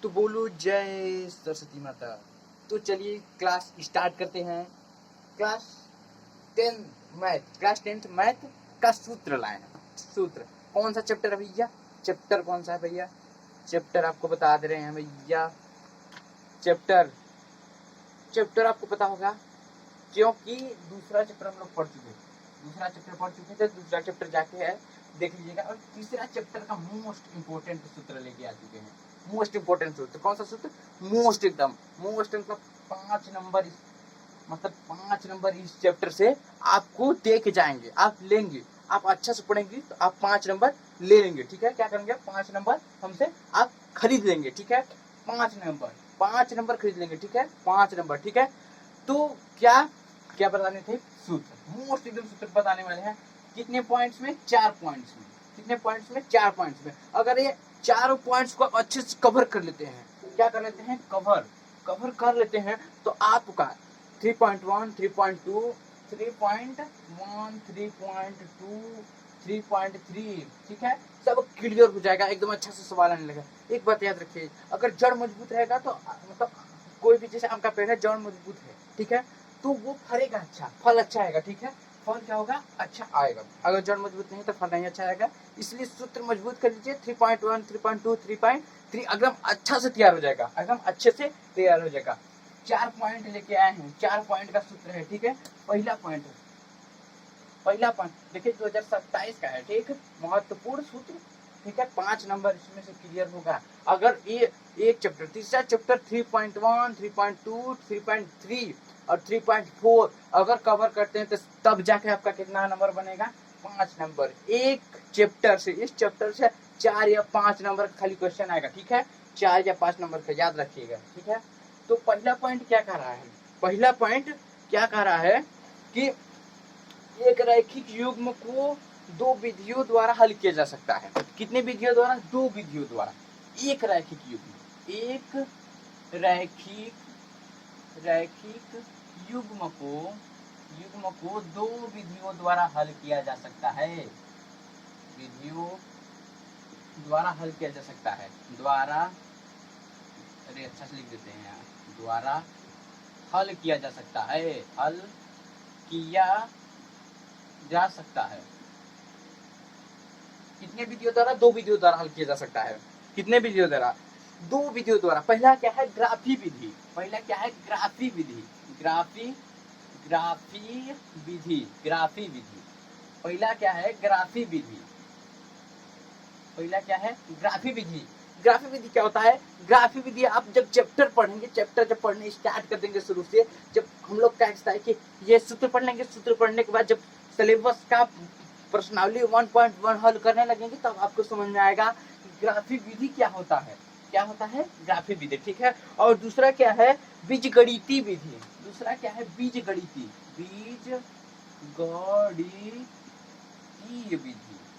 तो बोलो जय सरस्वती माता। तो चलिए क्लास स्टार्ट करते हैं। क्लास 10th मैथ का सूत्र लाए हैं। सूत्र कौन सा चैप्टर है भैया? चैप्टर कौन सा है भैया? चैप्टर आपको बता दे रहे हैं भैया। चैप्टर आपको पता होगा क्योंकि दूसरा चैप्टर हम लोग पढ़ चुके थे। दूसरा चैप्टर जाके है देख लीजिएगा। और तीसरा चैप्टर का मोस्ट इंपोर्टेंट सूत्र लेके आ चुके हैं। मोस्ट इंपोर्टेंट सूत्र कौन सा सूत्र? मोस्ट एकदम 5 नंबर इस चैप्टर से आपको दे के जाएंगे। आप लेंगे, आप अच्छा से पढ़ेंगे तो आप 5 नंबर ले लेंगे। ठीक है, क्या करेंगे? 5 नंबर हमसे आप खरीद लेंगे। ठीक है, 5 नंबर खरीद लेंगे। ठीक है, 5 नंबर। ठीक है, तो क्या बताने थे? सूत्र, मोस्ट एकदम सूत्र बताने वाले हैं। कितने पॉइंट्स में? 4 पॉइंट्स में। कितने पॉइंट्स में? 4 पॉइंट्स में। अगर ये चारों पॉइंट्स को अच्छे से कवर कर लेते हैं, क्या कर लेते हैं? कवर कर लेते हैं तो आपका 3.1, 3.2, 3.1, 3.2, 3.3, ठीक है, सब क्लियर हो जाएगा। एकदम अच्छा से सवाल आने लगेगा। एक बात याद रखिए, अगर जड़ मजबूत रहेगा तो मतलब कोई भी जैसे आम का पेड़ है, जड़ मजबूत है, ठीक है, तो वो फलेगा अच्छा, फल अच्छा आएगा। ठीक है, फल क्या होगा? अच्छा आएगा। अगर जड़ मजबूत नहीं तो फल नहीं अच्छा आएगा। इसलिए सूत्र मजबूत कर लीजिए। 3.1, 3.2, 3.3 एकदम अच्छा से तैयार हो जाएगा। एकदम अच्छे से तैयार हो जाएगा। 4 पॉइंट लेके आए हैं। 4 पॉइंट का सूत्र है। ठीक है, पहला पॉइंट देखिए 2027 का है। ठीक, महत्वपूर्ण सूत्र। ठीक है, 5 नंबर इसमें से क्लियर होगा। अगर ये एक चैप्टर, तीसरा चैप्टर 3.1, 3.2, 3.3 और 3.4 अगर कवर करते हैं तो तब जाके आपका कितना नंबर बनेगा? 5 नंबर। एक चैप्टर से, इस चैप्टर से 4 या 5 नंबर खाली क्वेश्चन आएगा। ठीक है, 4 या 5 नंबर का याद रखिएगा। ठीक है, तो पहला पॉइंट क्या कह रहा है? पहला पॉइंट क्या कह रहा है कि एक रैखिक युग्म को 2 विधियों द्वारा हल किया जा सकता है। कितने विधियों द्वारा? 2 विधियों द्वारा। एक रैखिक युग्म को 2 विधियों द्वारा हल किया जा सकता है। विधियों द्वारा हल किया जा सकता है। अरे अच्छा से लिख देते हैं यार। द्वारा हल किया जा सकता है। हल किया जा सकता है। कितने विधियों द्वारा? 2 विधियों द्वारा हल किया जा सकता है। कितने विधियों द्वारा? 2 विधियों द्वारा। पहला क्या है? ग्राफी विधि। ग्राफी विधि। पहला क्या है? ग्राफी विधि। ग्राफी विधि क्या होता है? ग्राफी विधि आप जब चैप्टर पढ़ने स्टार्ट कर देंगे शुरू से, जब हम लोग क्या है कि ये सूत्र पढ़ लेंगे, सूत्र पढ़ने के बाद जब सिलेबस का प्रश्नावली 1.1 हल करने लगेंगे तब आपको समझ में आएगा ग्राफी विधि क्या होता है। ग्राफी विधि। ठीक है, और दूसरा क्या है? बीजगणितीय विधि।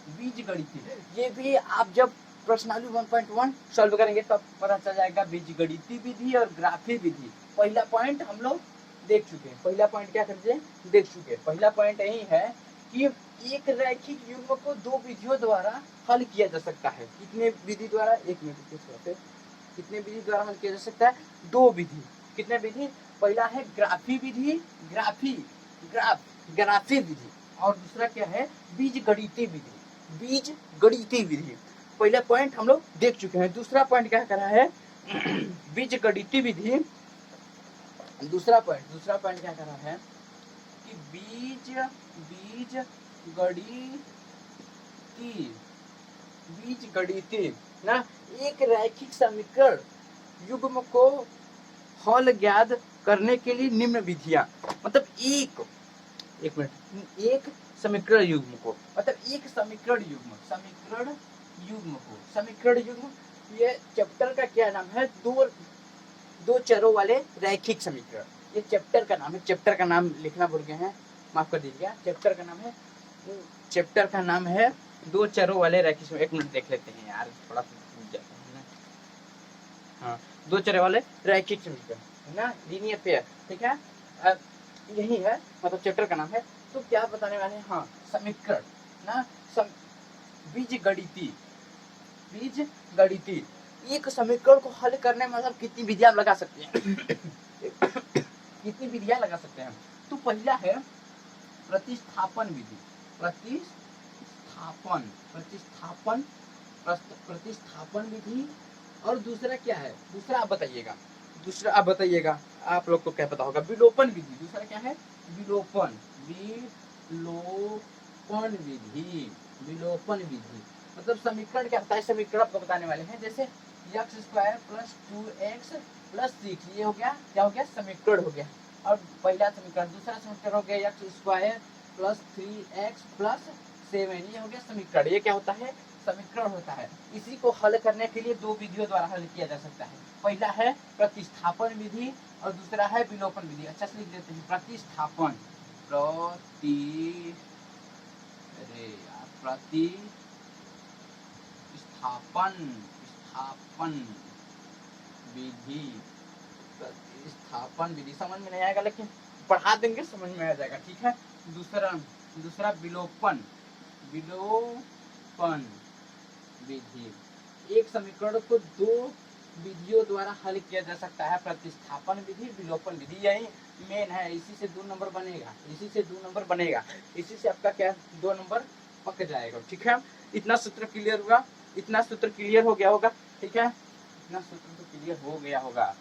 बीजगणितीय। ये भी आप जब प्रश्नावली 1.1 सॉल्व करेंगे तब पता चल जाएगा बीजगणितीय विधि और ग्राफी विधि। पहला पॉइंट हम लोग देख चुके हैं। पहला पॉइंट यही है कि एक रैखिक युग्म को 2 विधियों द्वारा हल किया जा सकता है। कितने विधि द्वारा? एक मिनट कितने विधि द्वारा हल किया जा सकता है? 2 विधि। कितने विधि? पहला है ग्राफी विधि, ग्राफी विधि, और दूसरा क्या है? बीजगणितीय विधि। पहला पॉइंट हम लोग देख चुके हैं। दूसरा पॉइंट क्या कर रहा है? बीजगणितीय विधि। दूसरा पॉइंट क्या कर रहा है कि बीजगणितीय ना, एक रैखिक समीकरण युग्म को हल ज्ञात करने के लिए निम्न विधियां। मतलब एक समीकरण युग्म को, समीकरण युग्म ये चैप्टर का क्या नाम है? दो चरों वाले रैखिक समीकरण। ये चैप्टर का नाम है। चैप्टर का नाम लिखना भूल गए हैं, माफ कर दीजिएगा। चैप्टर का नाम है 2 चरों वाले रैखिक समीकरण। एक मिनट देख लेते हैं यार, थोड़ा सा जाता है ना। हाँ, 2 चरों वाले रैखिक समीकरण है ना, लीनियर पेयर। ठीक है, यही है, मतलब चैप्टर का नाम है। तो क्या बताने वाले हैं? हाँ, समीकरण ना, बीजगणितीय एक समीकरण को हल करने में मतलब कितनी विधियां लगा सकते हैं कितनी विधियां लगा सकते हैं। तो पहला है प्रतिस्थापन विधि, प्रतिस्थापन प्रतिस्थापन प्रतिस्थापन विधि। और दूसरा क्या है, दूसरा आप बताइएगा, दूसरा आप बताइएगा, आप लोग को क्या पता होगा, विलोपन विधि। दूसरा क्या है, विलोपन विलोपन विधि। विलोपन विधि मतलब समीकरण क्या होता है, समीकरण आपको बताने वाले हैं। जैसे x square plus 2x plus 6, ये हो गया, क्या हो गया, समीकरण हो गया। और पहला समीकरण, दूसरा समीकरण हो गया x square plus 3x plus 7, ये हो गया समीकरण। ये क्या होता है, समीकरण होता है। इसी को हल करने के लिए दो विधियों द्वारा हल किया जा सकता है। पहला है प्रतिस्थापन विधि और दूसरा है विलोपन विधि। अच्छा से लिख देते हैं, प्रतिस्थापन प्रतिस्थापन विधि। प्रतिस्थापन विधि समझ में नहीं आएगा, लेकिन पढ़ा देंगे समझ में आ जाएगा, ठीक है। दूसरा विलोपन विधि। एक समीकरण को दो विधियों द्वारा हल किया जा सकता है, प्रतिस्थापन विधि, विलोपन विधि। यही मेन है, इसी से 2 नंबर बनेगा, इसी से 2 नंबर बनेगा, इसी से आपका क्या 2 नंबर पक जाएगा, ठीक है। इतना सूत्र क्लियर हुआ, इतना सूत्र क्लियर हो गया होगा, ठीक है, इतना सूत्र तो क्लियर हो गया होगा।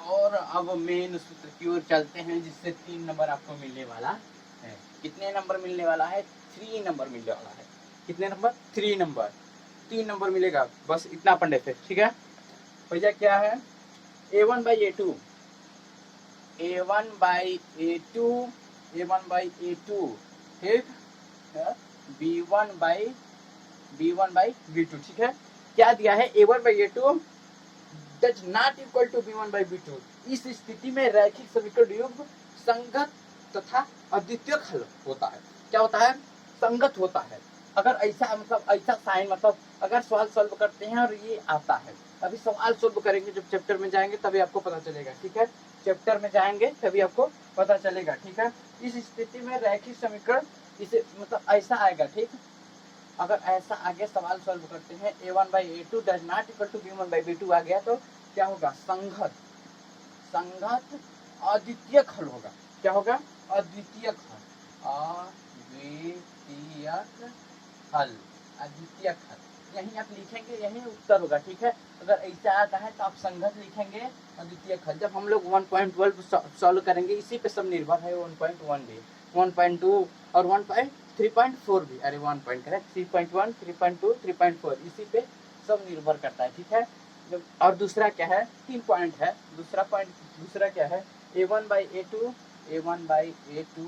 और अब मेन सूत्र की ओर चलते हैं, जिससे 3 नंबर आपको मिलने वाला है। कितने नंबर मिलने वाला है, 3 नंबर मिलने वाला है। कितने नंबर, 3 नंबर, 3 नंबर मिलेगा, बस इतना पढ़ने से, ठीक है। भैया क्या है, a1 by a2, a1 by a2, a1 by a2, ठीक है, b1 बाई b2, ठीक है। क्या दिया है, a1 by a2 does not equal to b1 by b2। इस स्थिति में रैखिक समीकरण युग्म संगत तथा अद्वितीय हल होता है। क्या होता है, संगत होता है। अगर ऐसा मतलब ऐसा साइन मतलब अगर सवाल सॉल्व करते हैं और ये आता है, अभी सवाल सॉल्व करेंगे जब चैप्टर में जाएंगे तभी आपको पता चलेगा, ठीक है। चैप्टर में जाएंगे तभी आपको पता चलेगा, ठीक है। इस स्थिति में रैखिक समीकरण इसे मतलब ऐसा आएगा, ठीक। अगर ऐसा आगे सवाल सॉल्व करते हैं, a1 by a2 does not equal to b1 by b2 आ गया, तो क्या होगा, संगत अद्वितीय हल होगा। क्या होगा, अद्वितीय हल। यही आप लिखेंगे, यही उत्तर होगा, ठीक है। अगर ऐसा आता है तो आप संगत लिखेंगे, अद्वितीय हल। जब हम लोग 1.12 सॉल्व करेंगे, इसी पे सब निर्भर है, 1.1 भी, 1.2 और 3.4 भी, अरे 1 पॉइंट करें, 3.1, 3.2, 3.4, इसी पे सब निर्भर करता है, ठीक है। और दूसरा क्या है, 3 पॉइंट है। दूसरा क्या है, a1 by a2, a1 by a2,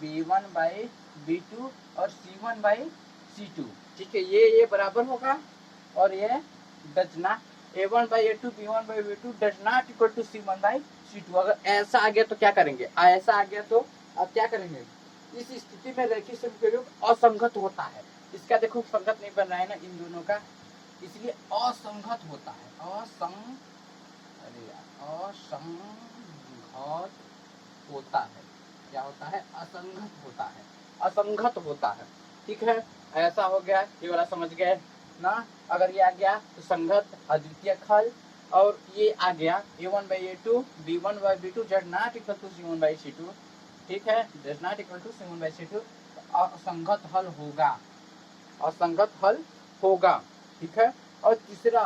b1 by b2 और c1 बाई c2, ठीक है। ये बराबर होगा और ये does not, a1 by a2, b1 by b2 does not equal to c1 by c2। अगर ऐसा आ गया तो क्या करेंगे, ऐसा आ गया तो आप क्या करेंगे, इस स्थिति में रैखिक समीकरण असंगत होता है। इसका देखो संगत नहीं बन रहा है ना इन दोनों का, इसलिए असंगत होता है। असंगत होता है। क्या होता है, असंगत होता है, असंगत होता है, ठीक है। ऐसा हो गया, ये वाला समझ गए ना। अगर ये आ गया तो संगत अद्वितीय हल, और ये आ गया a1 by a2, b1 by b2 does not equal to c1 by c2, ठीक है, does not equal to c1 by c2, असंगत हल होगा, असंगत हल होगा, ठीक है। और तीसरा,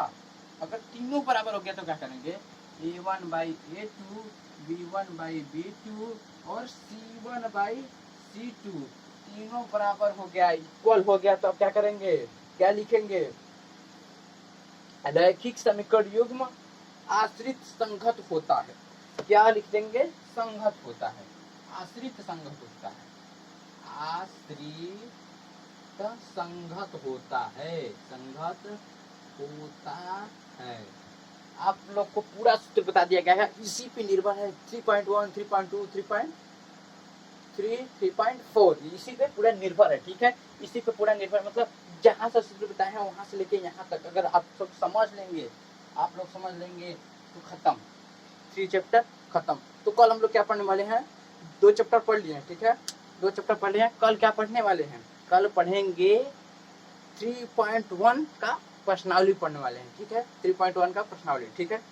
अगर तीनों बराबर हो गया तो क्या करेंगे, a1 by a2, b1 by b2 और c1 बाई c2, तीनों बराबर हो गया, इक्वल हो गया, तो अब क्या करेंगे, क्या लिखेंगे, रैखिक समीकरण युग्म आश्रित संगत होता है। क्या लिख देंगे, संगत होता है, आश्रित संगत होता है, आश्रित संगत होता है, संगत होता है। आप लोग को पूरा सूत्र बता दिया गया है, इसी पे निर्भर है, 3.1, 3.2, 3.3, 3.4, इसी पे पूरा निर्भर है, ठीक है। इसी पे पूरा निर्भर मतलब जहाँ से सूत्र बताए हैं वहां से लेके यहाँ तक अगर आप सब समझ लेंगे, आप लोग समझ लेंगे तो खत्म, 3 चैप्टर खत्म। तो कल हम लोग क्या पढ़ने वाले हैं, 2 चैप्टर पढ़ लिए हैं, ठीक है, 2 चैप्टर पढ़ लिए हैं। कल क्या पढ़ने वाले हैं, कल पढ़ेंगे 3.1 का प्रश्नावली पढ़ने वाले हैं, ठीक है। 3.1 का प्रश्नावली, ठीक है।